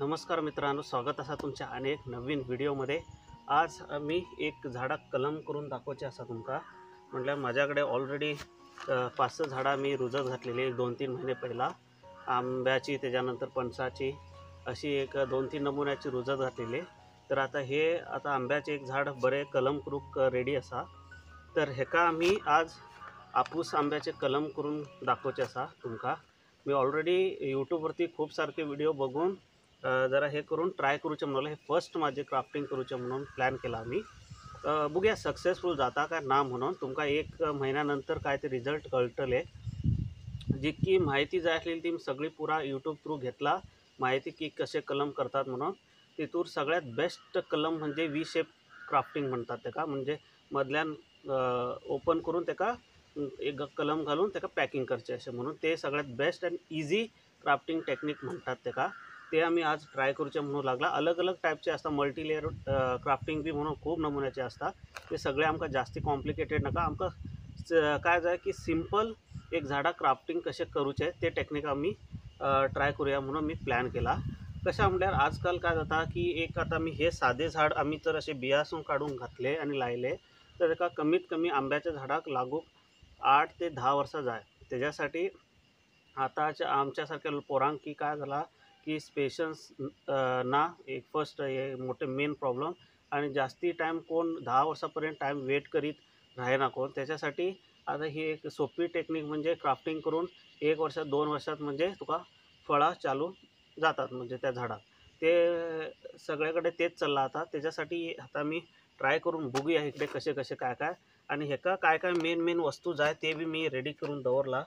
नमस्कार मित्रांनो, स्वागत असा तुमच्या अनेक नवीन व्हिडिओमध्ये। आज मी एक झाडाक कलम करून दाखवचे असा तुमका म्हटलं। माझ्याकडे ऑलरेडी 5-6 झाडा मी रुजत घातलेली 2-3 महिने पहिला, आंब्याची त्याच्यानंतर पणसाची अशी एक 2-3 नमुन्याची रुजत घातलेली। तर आता आंब्याचे एक झाड बरे कलम करूक रेडी असा। तर हेका आम्ही आज आपूस आंब्याचे कलम करून दाखवचे असा तुमका। मी ऑलरेडी यूट्यूबवरती खूप सारखे व्हिडिओ बघून जरा हे करून ट्राय करूचे म्हणून हे फर्स्ट माझे क्राफ्टिंग करूचे म्हणून प्लॅन केला आम्ही। बघूया सक्सेसफुल जाता का ना म्हणून। तुमका 1 महिन्यानंतर काय ते रिझल्ट कळटले। जितकी माहिती जाय असलेली ती सगळी पुरा यूट्यूब थ्रू घेतला माहिती की कसे कलम करतात म्हणून। तितूर सगळ्यात बेस्ट कलम म्हणजे व्ही शेप क्राफ्टिंग म्हणतात त्याका। म्हणजे मधल्यान ओपन करून त्याका एक कलम घालून त्याका पॅकिंग करचे असे म्हणून। ते सगळ्यात best and easy crafting technique म्हणतात त्याका। ते आम्ही आज ट्राय करूचे म्हणून लागला। अलग अलग टाईपचे असतात, मल्टी लेयर क्राफ्टिंग बी म्हणून खूप नमुन्याचे असतात। ते सगळे आमका जास्ती कॉम्प्लिकेटेड नका, आमका काय जाय की सिंपल एक झाडा क्राफ्टिंग कसे करूचे ते टेक्निक आम्ही ट्राय करूया म्हणून मी प्लॅन केला। कशा म्हटल्यार आजकाल काय जाता की आता मी हे साधे झाड आम्ही जर असे बियासून काढून घातले आणि लायले तर एका कमीत कमी आंब्याच्या झाडाक लागूक 8 ते 10 वर्ष जाय। त्याच्यासाठी आताच्या आमच्यासारख्या पोरांक की काय झाला की पेशन्स ना एक फर्स्ट हे मोठे मेन प्रॉब्लेम, आणि जास्ती टाईम कोण 10 वर्षापर्यंत टाईम वेट करीत राहेना कोण। त्याच्यासाठी आता ही एक सोपी टेक्निक म्हणजे क्राफ्टिंग करून 1 वर्षात 2 वर्षात म्हणजे तुका फळा चालू जातात म्हणजे त्या झाडात। ते सगळ्याकडे तेच चालला आता। त्याच्यासाठी आता मी ट्राय करून बघूया इकडे कसे कसे काय काय, आणि हेका काय काय मेन वस्तू जाय ते बी मी रेडी करून दवरला।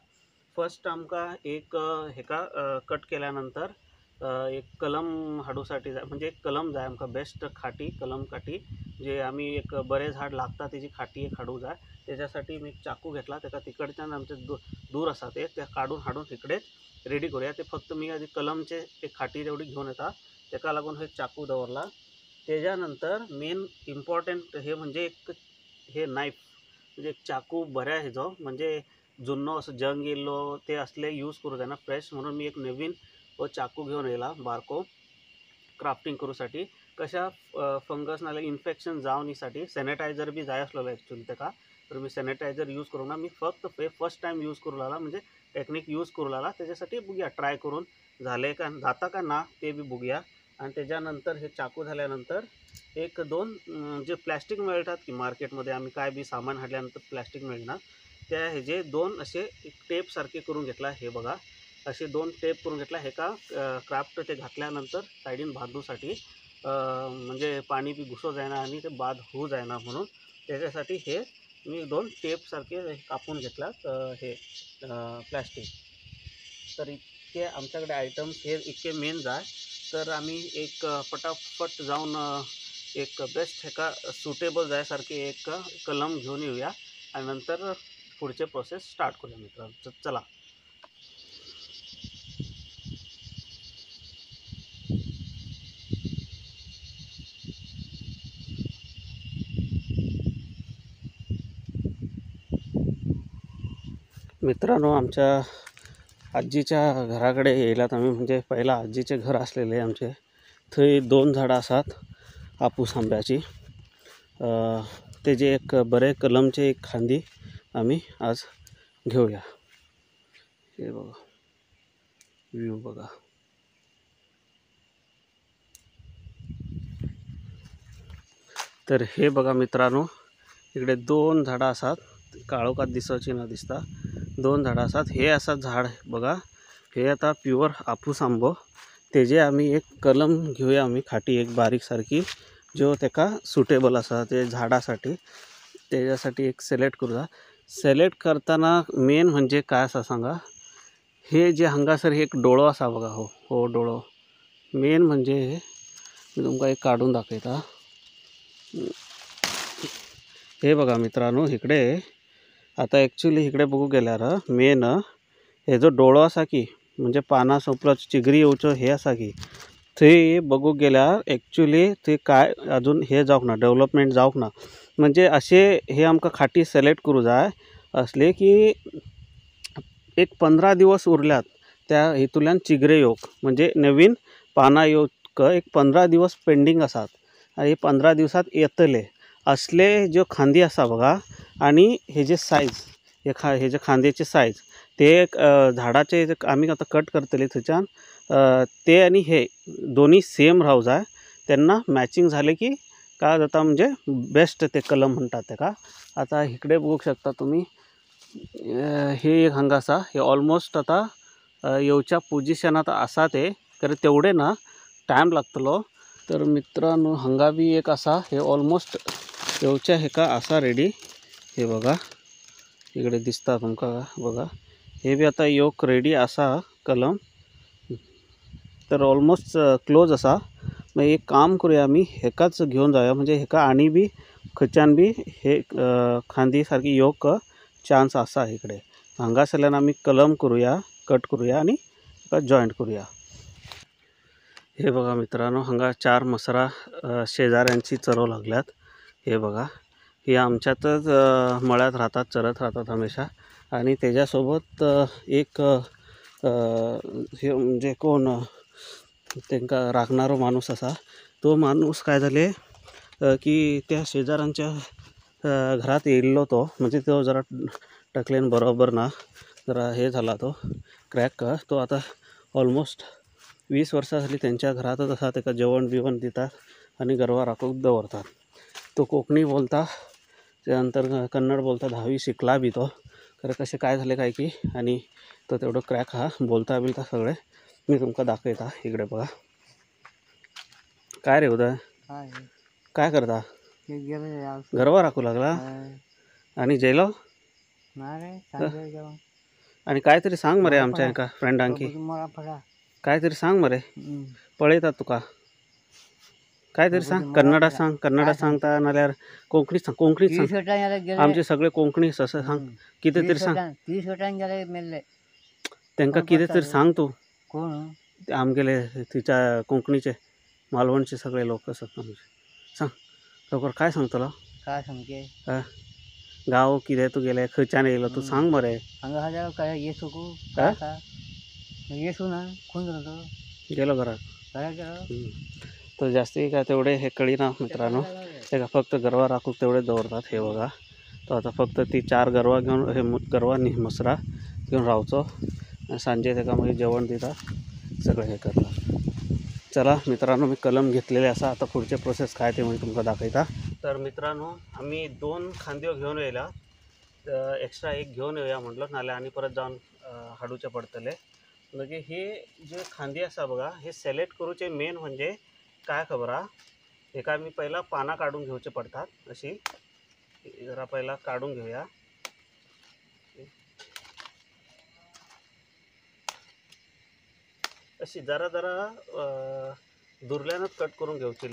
फर्स्ट आमका एक हेका कट केल्यानंतर एक कलम हाडूसाठी जाय, म्हणजे एक कलम जाय आमका बेस्ट खाटी कलम काठी, जे आम्ही एक बरे झाड लागता त्याची खाटी एक हाडू जाय। त्याच्यासाठी मी चाकू घेतला, त्याका तिकडच्यान आमचे दूर असा ते त्या काढून हाडून इकडे रेडी करूया। ते फक्त मी आधी कलमचे एक खाटी तेवढी घेऊन येता, त्याका लागून हे चाकू दवरला। त्याच्यानंतर मेन इम्पॉर्टंट हे म्हणजे एक हे नाईफ, म्हणजे एक चाकू बऱ्या हेजो, म्हणजे जुन्नो असं जंग येल्लो ते असले यूज करू जायना फ्रेश, म्हणून मी एक नवीन चाकू घेऊन येला बारको क्राफ्टिंग करूसाठी। कशा फंगस नाल्या इन्फेक्शन जावनीसाठी सॅनिटायझर बी जाय असलेलो ॲक्च्युली त्याका। तर मी सॅनिटायझर यूज करू ना, मी फक्त फर्स्ट टाईम यूज करू लागला, म्हणजे टेक्निक यूज करू लागला। त्याच्यासाठी बघूया ट्राय करून झाले का जाता का ना ते बी बघूया। आणि त्याच्यानंतर हे चाकू झाल्यानंतर 1-2 जे प्लॅस्टिक मिळतात की मार्केटमध्ये, आम्ही काय बी सामान हाडल्यानंतर प्लॅस्टिक मिळणार, त्या हे जे 2 असे टेप सारखे करून घेतला। हे बघा असे 2 टेप करून घेतला। हे का क्राफ्ट ते घातल्यानंतर साईडीन बांधूसाठी म्हणजे पाणी बी घुसो जायना आणि ते बाद होऊ जायना म्हणून त्याच्यासाठी हे मी 2 टेप सारखे कापून घेतलात हे प्लॅस्टिक। तर इतके आमच्याकडे आयटम्स हे इतके मेन जाय। तर आम्ही एक पटापट जाऊन एक बेस्ट हेका सुटेबल जायसारखे एक कलम घेऊन येऊया आणि नंतर पुढचे प्रोसेस स्टार्ट करूया मित्रांनो। चला मित्रांनो, आमच्या आजीच्या घराकडे येयलात आम्ही। म्हणजे पहिला आजीचे घर असलेले आमचे, थंय 2 झाडां असतात आपूस आंब्याची। तेजे एक बरे कलमचे एक खांदी आम्ही आज घेऊया। हे बघा व्ह्यू बघा। तर हे बघा मित्रांनो, इकडे 2 झाडा असतात, काळोखात दिसची ना दिसता 2 झाडा असतात। हे असं झाड बघा, हे आता प्युअर आपूस आंबो। तेजे आम्ही एक कलम घेऊया आम्ही खाटी एक बारीक सारखी, जो त्याका सुटेबल असा ते झाडासाठी। त्याच्यासाठी एक सिलेक्ट करूया। सिलेक्ट करताना मेन म्हणजे काय असा सांगा, हे जे हांगासर हे एक डोळो असा बघा, हो डोळो मेन म्हणजे मी तुमका एक काढून दाखवता। हे बघा मित्रांनो, इकडे आता ॲक्च्युली इकडे बघू गेल्यार मेन हे जो डोळो असा की, म्हणजे पाना सोपला चिगरी येवचो हे असा की, थंय बघू गेल्यार ॲक्च्युली ते काय अजून हे जावक ना, डेव्हलपमेंट जावक ना। म्हणजे असे हे आमका खाटी सिलेक्ट करू जाय असले की एक 15 दिवस उरल्यात त्या हितूल्यान चिगरे येवक, म्हणजे नवीन पाना येवक योक एक 15 दिवस पेंडिंग आसात आणि 15 दिवसात येतले असले ज्यो खांदी आसा बघा आणि हेजे सायज हेजे खांद्याचे सायज ते झाडाचे आम्ही आता कट करतले थंयच्यान ते आणि हे दोन्ही सेम रावं जाय तेन्ना मॅचिंग झाले की काय जाता म्हणजे बेस्ट ते कलम म्हणतात तेका। आता इकडे बघू शकता तुम्ही हे एक हांगा आसा हे ऑलमोस्ट आता येवच्या पोजिशनात आसा ते तर तेवढे ना टायम लागतलो। तर मित्रांनो हांगा बी एक आसा हे ऑलमोस्ट येवच्या हेका आसा रेडी। हे बघा इकडे दिसता तुमका बघा हे बी आता योक रेडी आसा कलम तर ऑलमोस्ट क्लोज आसा। मग एक काम करूया आम्ही हेकाच घेऊन जाऊया म्हणजे हेका आणि बी खंयच्यान बी हे खांदी सारखी योक चान्स आसा इकडे हांगासरल्यान आम्ही कलम करूया कट करूया आणि जॉईंट करूया। हे बघा मित्रांनो हांगा 4 मसरा शेजाऱ्यांची चरव लागल्यात। हे बघा हे आमच्यातच मळ्यात राहतात चरत राहतात हमेशा आणि त्याच्यासोबत एक हे म्हणजे कोण त्यांका राखणारो माणूस असा तो माणूस काय झाले की त्या शेजाऱ्यांच्या घरात येयल्लो तो म्हणजे तो जरा टकलेन बरोबर ना जरा हे झाला तो क्रॅक तो आता ऑलमोस्ट 20 वर्षां झाली त्यांच्या घरातच असा त्याका जेवण बिवण दितात आणि गरवा राखून दवरतात। तो कोकणी बोलता त्यानंतर कन्नड बोलता 10वी शिकला बी तो खरं कसे काय झाले काय की आणि तो तेवढं क्रॅक हा बोलता बिलता सगळे मी तुमका दाखवता। इकडे बघा काय रे उदय काय करता गरवा राखू लागला आणि जेलो आणि काहीतरी सांग मरे आमच्या एका फ्रेंडांकी काहीतरी सांग मरे पळयतात तुका काहीतरी सांग कन्नडात सांगता नाल्यार कोंकणीत सांग कोंकणीत सांग आमचे सगळे कोंकणी असं सांग कितें तरी सांग 30 वर्सांनी गेले मेल्ले त्यांका कितें तरी सांग तू कोण आमगेले तिच्या कोंकणीचे मालवणचे सगळे लोक असतात आमचे सांग लवकर काय सांगतलो काय सांगते गाव कितें तू गेले खंयच्यान येयलो तू सांग मरे हांगा हाल्या काय येसू को येसू ना कोण जातो गेलो घरात गेलो तर जास्ती काय तेवढे हे कळीना मित्रांनो तेका फक्त गरवा राखूक तेवढे दवरतात। हे बघा तो आता फक्त ती 4 गरवा घेऊन हे गरवा न्ही मसरा घेऊन रावचो आणि सांजे तेका मागीर जेवण दितात सगळं हे करतात। चला मित्रांनो मी कलम घेतलेले असा आता पुढचे प्रोसेस काय ते मी तुमका दाखवता। तर मित्रांनो आम्ही 2 खांद्यो घेऊन येयला एक्स्ट्रा एक घेऊन येऊया म्हटलं नाले आणि परत जाऊन हाडूचे पडतले म्हणजे हे जे खांदी असा बघा हे सिलेक्ट करूचे मेन म्हणजे काय खबर एका आम्ही पहिला पाना काढून घेऊचे पडतात अशी जरा पहिला काढून घेऊया अशी जरा जरा दुर्ल्यानच कट करून घेऊची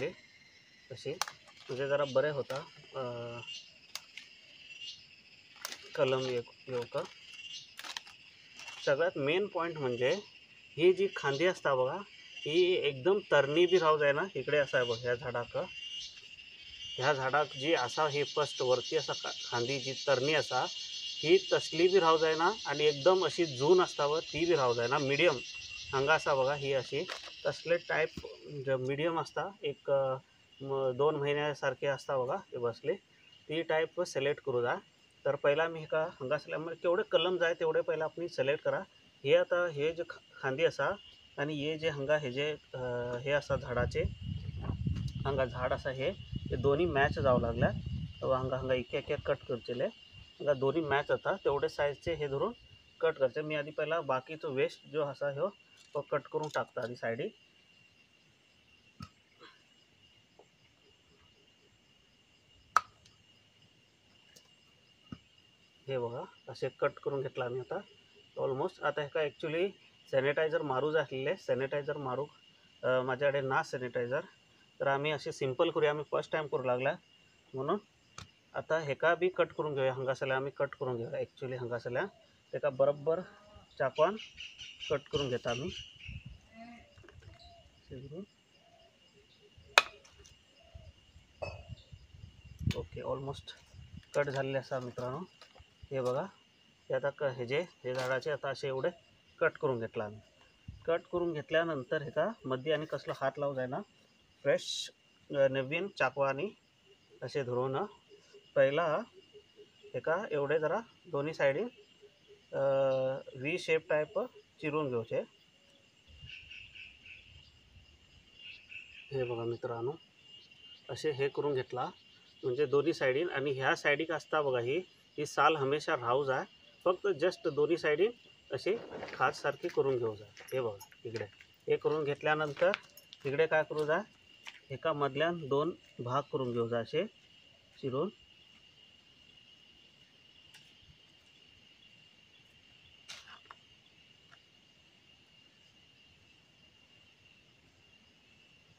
अशी म्हणजे जरा बरे होता कलम येऊक। सगळ्यात मेन पॉइंट म्हणजे ही जी खांदी असता बघा ही एकदम तरणी बी राहू जाय ना इकडे असा आहे बघ ह्या झाडाक जी असा हे फर्स्ट वरती असा खांदी जी तरणी असा ही तसली बी राहू जाय ना आणि एकदम अशी जून असता व ती बी राहू जाय ना मिडियम हांगा असा बघा ही अशी तसले टाईप मिडियम असता एक 2 महिन्यासारखे असता बघा ते बसले ती टाईप सिलेक्ट करू जा। तर पहिला मी का हांगा असल्यामुळे केवढे कलम जाय तेवढे पहिला आपण सिलेक्ट करा। हे आता हे जे खांदी असा आणि हे जे हांगा हे जे हे असा झाडाचे हांगा झाड असा हे दोन्ही मॅच जावं लागल्या हांगा हांगा एक एक कट करचेले हांगा दोन्ही मॅच जाता तेवढे साईजचे हे धरून कट करचे। मी आधी पहिला बाकीचो वेस्ट जो असा ह्यो तो कट करून टाकता आधी सायडी। हे बघा असे कट करून घेतला आम्ही आता ऑलमोस्ट। आता हेका ॲक्च्युली सॅनिटायझर मारू जातले सॅनिटायझर मारू माझ्याकडे ना सॅनिटायझर तर आम्ही असे सिंपल करूया आम्ही फर्स्ट टाइम करू लागला म्हणून आता हेका बी कट करून घेऊया हांगासल्या आम्ही कट करून घेऊया ॲक्च्युली हांगासल्या तेका बरोबर चाकवान कट करून घेता आम्ही ओके ऑलमोस्ट कट झालेले असा मित्रांनो। हे बघा हे आता हे झाडाचे आता असे एवढे कट करून घेतला आम्ही कट करून घेतल्यानंतर हेका मध्ये आणि कसलो हात लावू जायना फ्रेश नवीन चाकवानी असे धरून पहिला हेका एवढे जरा दोन्ही साईडीन व्ही शेप टाईप चिरून घेऊचे. हे बघा मित्रांनो, असे हे करून घेतला म्हणजे दोन्ही साईडीन. आणि ह्या साईडीक असता बघा ही साल हमेशा राहू जाय, फक्त जस्ट दोन्ही साईडीन अशी खाच सारखी करून घेऊ जा. हे बघा इकडे हे करून घेतल्यानंतर इकडे काय करू जा, एका मधल्यान दोन भाग करून घेऊ जा असे चिरून.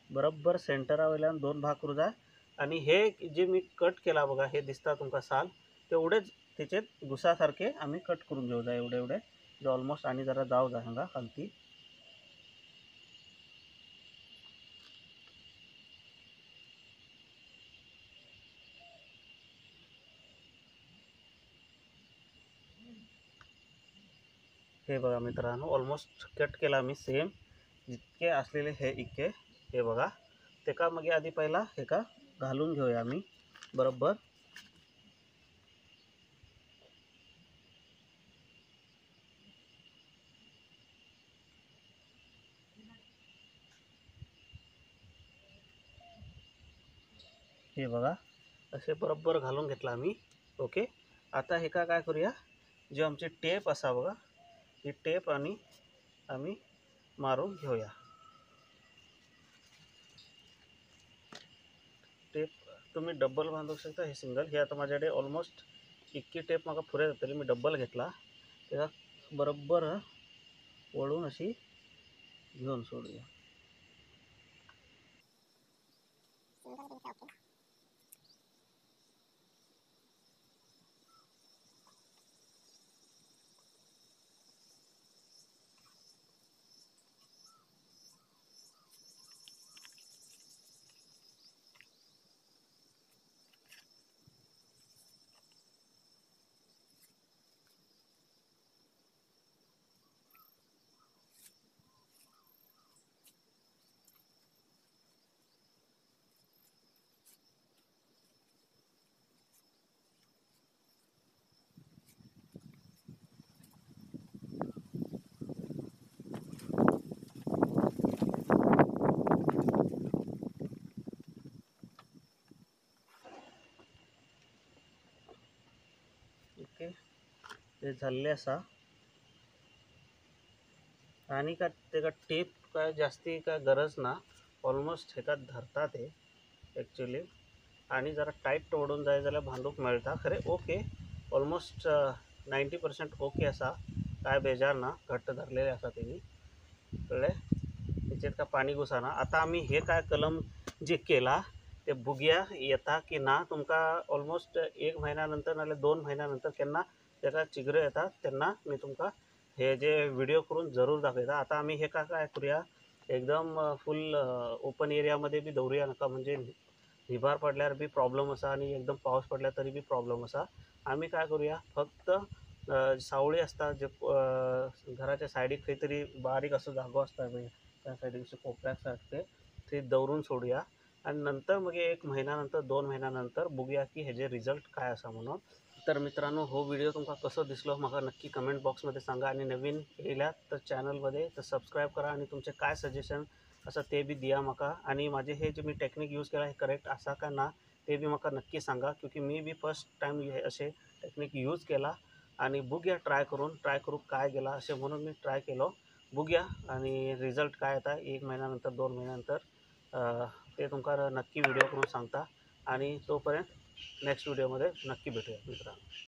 बरोबर सेंटरावयल्यान दोन भाग करू जा. आणि हे जे मी कट केला बघा, हे दिसता तुमका साल, तेवढेच त्याचे गुसासारखे आम्ही कट करून घेऊ जा. एवढे एवढे जे ऑलमोस्ट आणि जरा जाऊ जा हांगा खालती. हे बघा मित्रांनो, ऑलमोस्ट कट केला मी सेम जितके असलेले हे इतके. हे बघा तेका मग आधी पहिला हेका घालून घेऊया आम्ही बरोबर. हे बघा असे बरोबर घालून घेतला आम्ही. ओके, आता हेका काय करूया, जे आमची टेप असा बघा, ही टेप आणि आम्ही मारून घेऊया. टेप तुम्ही डबल बांधू शकता, हे सिंगल. हे आता माझ्याकडे ऑलमोस्ट इतकी टेप माका पुरे जातली, मी डबल घेतला. त्याला बरोबर वळून अशी घेऊन सोडूया. ओके, ते झाले असा. आणि का तेका टेप काय जास्ती काय गरज ना, ऑलमोस्ट हेका धरता ते ॲक्च्युली. आणि जरा टाईट ओढून जाय जाल्यार बांधूक मेळटा खरे. ओके, ऑलमोस्ट 90% ओके असा, काय बेजार ना, घट्ट धरलेले असा तेनी. कळले, त्याच्यात का पाणी घुसाना. आता आम्ही हे काय कलम जे केला ते बुगया येता की ना तुमका ऑलमोस्ट 1 महिन्यानंतर नाल्यार 2 महिन्यानंतर केन्ना त्याचा चिगरे येतात त्यांना मी तुमका हे जे व्हिडिओ करून जरूर दाखवता. आता आम्ही हे काय करूया, एकदम फुल ओपन एरियामध्ये बी दवरूया नका, म्हणजे हिबार पडल्यार बी प्रॉब्लेम असा आणि एकदम पाऊस पडल्या तरी बी प्रॉब्लेम असा. आम्ही काय करूया, फक्त सावळी असता जे घराच्या सायडीक खंय तरी बारीक असो जागो असता पळय, त्या सायडीक कोपऱ्याक सारखे ते दवरून सोडूया. आणि नंतर मग 1 महिन्यानंतर 2 महिन्यानंतर बघूया की हेजे रिझल्ट काय असा म्हणून. तर मित्रांनो, हो व्हिडिओ तुमका कसो दिसलो म्हाका नक्की कमेंट बॉक्समध्ये सांगा. आणि नवीन येयल्यात तर चॅनलमध्ये तर सबस्क्राईब करा आणि तुमचे काय सजेशन असं ते बी दिया म्हाका. आणि माझे हे जे मी टेक्निक यूज केला हे करेक्ट असा का ना ते बी म्हाका नक्की सांगा, क्योंकि मी बी फर्स्ट टाईम हे असे टेक्निक यूज केला. आणि बघूया ट्राय करू काय गेला असे म्हणून मी ट्राय केलो. बघूया आणि रिझल्ट काय येता 1 महिन्यानंतर 2 महिन्यानंतर ते तुमका नक्की व्हिडिओ करून सांगता. आणि तोपर्यंत नेक्स्ट व्हिडिओमध्ये नक्की भेटूया मित्रांनो.